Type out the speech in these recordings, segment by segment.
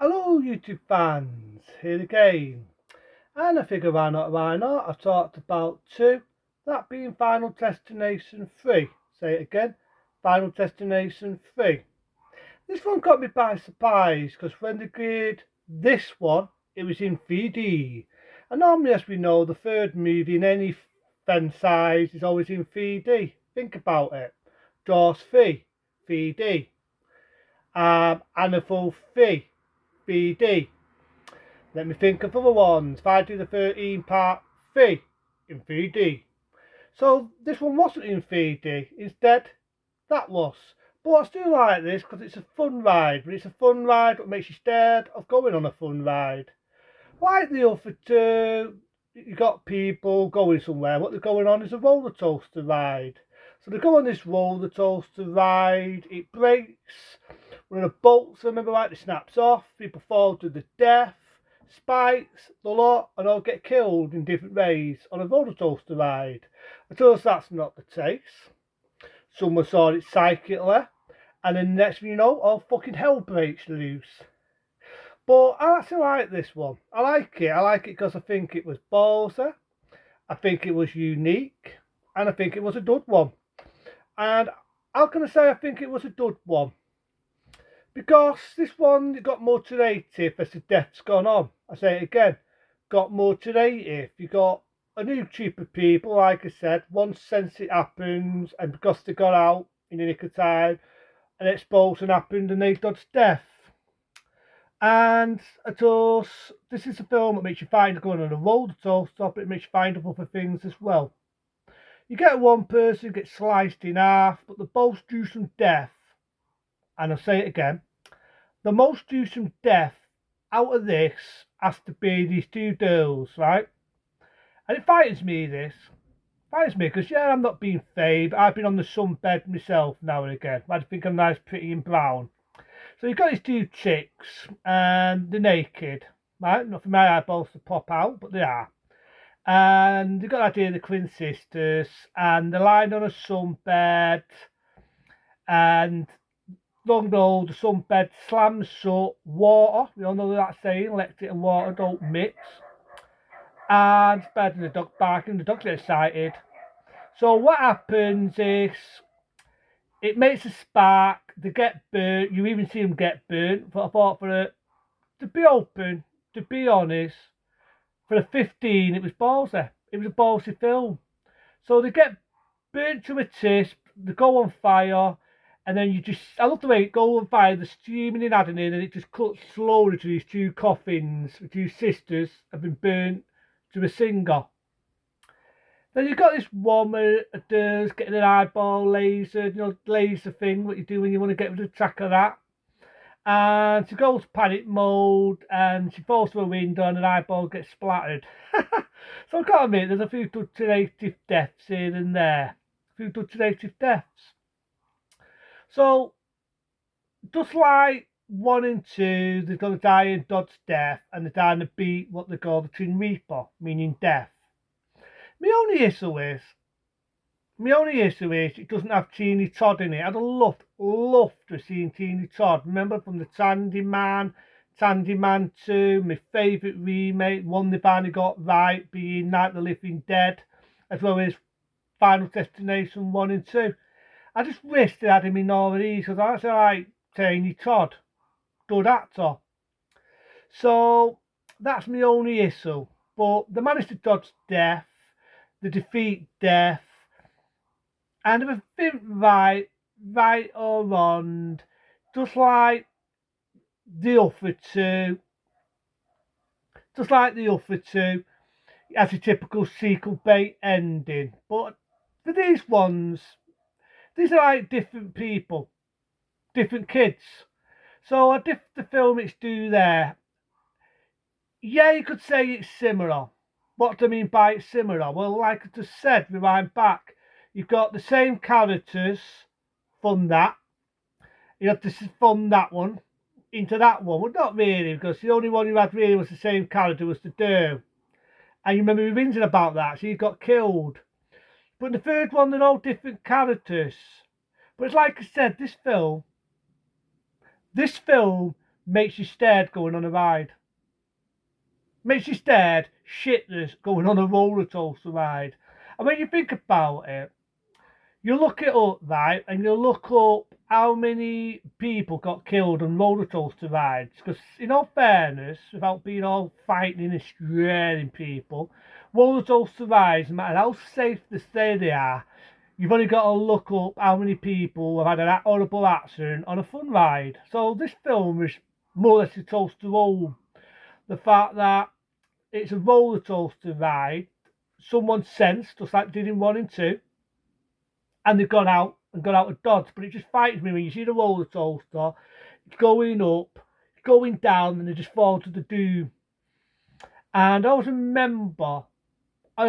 Hello YouTube fans, here again. And I figure why not, I talked about two, that being Final Destination 3. Say it again, Final Destination 3. This one caught me by surprise because when they created this one, it was in 3D. And normally, as we know, the third movie in any franchise is always in 3D. Think about it. Jaws 3, 3D. Annabelle 3, 3D. Let me think of other ones. Friday the 13th Part 3 in 3D. So this one wasn't in 3D. Instead, that was. But I still like this because it's a fun ride. But it's a fun ride that makes you scared of going on a fun ride. Like the other two, you got people going somewhere. What they're going on is a roller coaster ride. So they go on this roller coaster ride. It breaks. One of the bolts, remember, right, it snaps off. People fall to the death. Spikes, the lot, and all get killed in different ways on a roller coaster ride. I told us that's not the case. Someone saw it psychically, and then next thing you know, all fucking hell breaks loose. But I actually like this one. I like it. I like it because I think it was ballsy. I think it was unique. And I think it was a good one. And how can I say I think it was a good one? Because this one got more creative as the death's gone on. I say it again. Got more creative. You got a new group of people, like I said. Once since it happens, and because they got out in the nick of time, an explosion happened and they dodged death. And of course, this is a film that makes you find going on a roller coaster, but it makes you find other things as well. You get one person gets sliced in half, but the both do some death. And I'll say it again. The most gruesome death out of this has to be these two girls, right? And it frightens me, this. Frightens me, because yeah, I'm not being fake. I've been on the sunbed myself now and again. I think I'm nice, pretty and brown. So you've got these two chicks, and they're naked, right? Not for my eyeballs to pop out, but they are. And you've got the idea of the twin sisters, and they're lying on a sunbed, and long ago, the sunbed slams shut, water, we all know that saying, electric and water don't mix. And it's better than the dog barking, the dogs get excited. So what happens is, it makes a spark, they get burnt, you even see them get burnt. But I thought to be open, to be honest, for a 15, it was ballsy. It was a ballsy film. So they get burnt to a crisp, they go on fire, and then you just, I love the way it goes on fire, the steaming in adding in, and it just cuts slowly to these two coffins. The two sisters have been burnt to a cinder. Then you've got this woman that does getting an eyeball laser, laser thing, what you do when you want to get rid of the track of that. And she goes panic mode and she falls through a window and an eyeball gets splattered. So I've got to admit, there's a few creative deaths here and there. A few creative deaths. So, just like 1 and 2, they're going to die in Dod's death and they're dying to beat what they call the Twin Reaper, meaning death. My only issue is, it doesn't have Teeny Todd in it. I'd have loved to have seen Teeny Todd. Remember from the Candyman 2, my favourite remake, one they finally got right, being Night of the Living Dead, as well as Final Destination 1 and 2. I just wish they had him in all of these, because I actually like Teeny Todd. Good actor. So, that's my only issue. But they managed to dodge death, they defeat death, and if I think right or wrong, just like the other two, it has a typical sequel bait ending. But for these ones, these are like different people, different kids. So I diff the film it's do there. Yeah, you could say it's similar. What do I mean by it's similar? Well, like I just said, rewind back. You've got the same characters from that. You have to from that one into that one. Well, not really, because the only one you had really was the same character was the Doe. And you remember we whinging about that, so he got killed. But in the third one, they're all different characters. But it's like I said, this film makes you scared going on a ride. Makes you scared shitless going on a roller coaster ride. And when you think about it, you look it up, right, and you look up how many people got killed on roller coaster rides. Because, in all fairness, without being all fighting and scaring people, roller coaster rides, no matter how safe they say they are, you've only got to look up how many people have had an horrible accident on a fun ride. So this film is more or less a toast to home. The fact that it's a roller coaster ride, someone sensed, just like they did in 1 and 2, and they got out of Dodge. But it just frightens me when you see the roller coaster, it's going up, it's going down, and they just fall to the doom. And I always remember the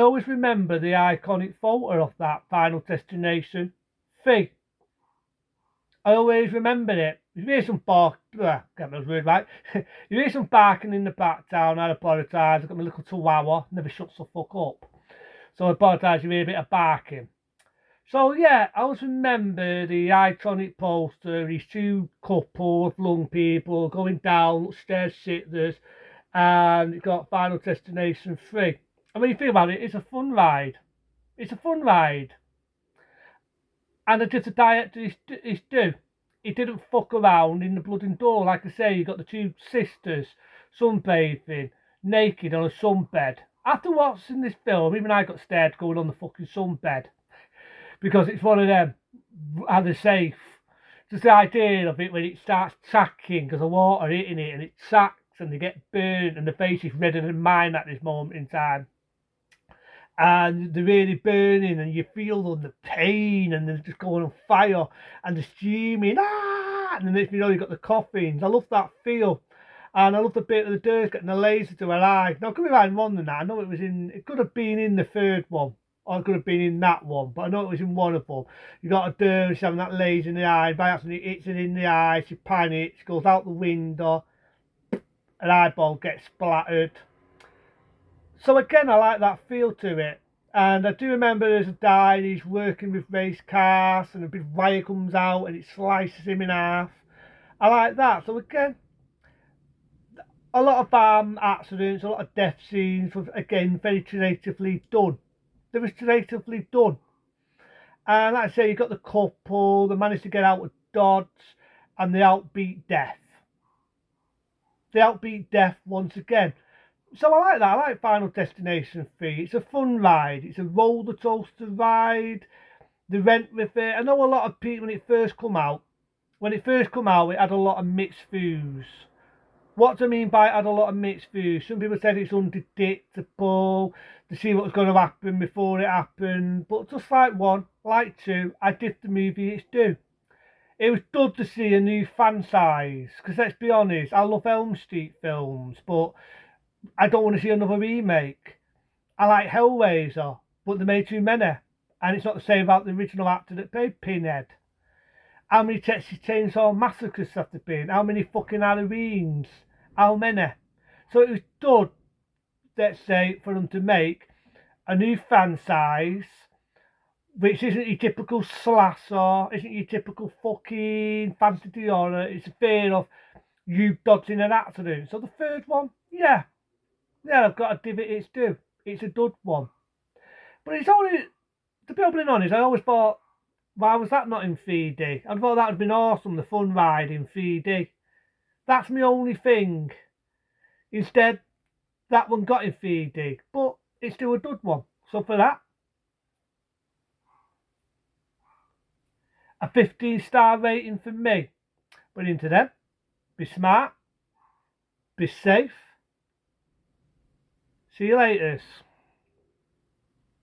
iconic photo of that Final Destination 3. I always remember it. You hear some get those words right. You hear some barking in the background. I apologise. I've got my little chihuahua, never shuts the fuck up. So I apologise, you hear a bit of barking. So yeah, I always remember the iconic poster, these two couples, young people, going down upstairs sitters, and it got Final Destination 3. And when you think about it, it's a fun ride. It's a fun ride. And just the director is do. He didn't fuck around in the blood and door. Like I say, you got the two sisters sunbathing, naked on a sunbed. After watching this film, even I got scared going on the fucking sunbed. Because it's one of them, and they're safe. Just the idea of it when it starts tracking, because the water hitting it, and it tracks, and they get burnt, and the face is redder than mine at this moment in time. And they're really burning, and you feel them, the pain, and they're just going on fire, and they're screaming, ah! And the next thing you know, you've got the coffins. I love that feel. And I love the bit of the dirt getting the laser to her eye. Now, could be right one than that. I know it could have been in the third one, or it could have been in that one, but I know it was in one of them. You got a dirt, she's having that laser in the eye, by accident it hits her in the eye, she panics, goes out the window, an eyeball gets splattered. So again, I like that feel to it. And I do remember there's a guy, he's working with race cars, and a big wire comes out and it slices him in half. I like that. So again, a lot of accidents, a lot of death scenes was again very creatively done. They was creatively done. And like I say, you got the couple, they managed to get out of Dodge, and they outbeat death. They outbeat death once again. So I like that. I like Final Destination 3. It's a fun ride. It's a roller coaster ride. They went with it. I know a lot of people when it first come out, it had a lot of mixed views. What do I mean by it had a lot of mixed views? Some people said it's unpredictable, to see what was going to happen before it happened. But just like 1, like 2, I did the movie its due. It was good to see a new fan size. Because let's be honest, I love Elm Street films, but I don't want to see another remake. I like Hellraiser, but they made too many. And it's not the same about the original actor that played Pinhead. How many Texas Chainsaw Massacres have there been? How many fucking Halloweens? How many? So it was good, let's say, for them to make a new fan size, which isn't your typical slasher, isn't your typical fucking fantasy horror. It's a fear of you dodging an accident. So the third one, yeah, I've got to give it its due. It's a good one. But it's only, to be open and honest, I always thought, why was that not in 3D? I thought that would have been awesome, the fun ride in 3D. That's my only thing. Instead, that one got in 3D, but it's still a good one. So for that, a 15-star rating for me. But into them, be smart, be safe. See you later.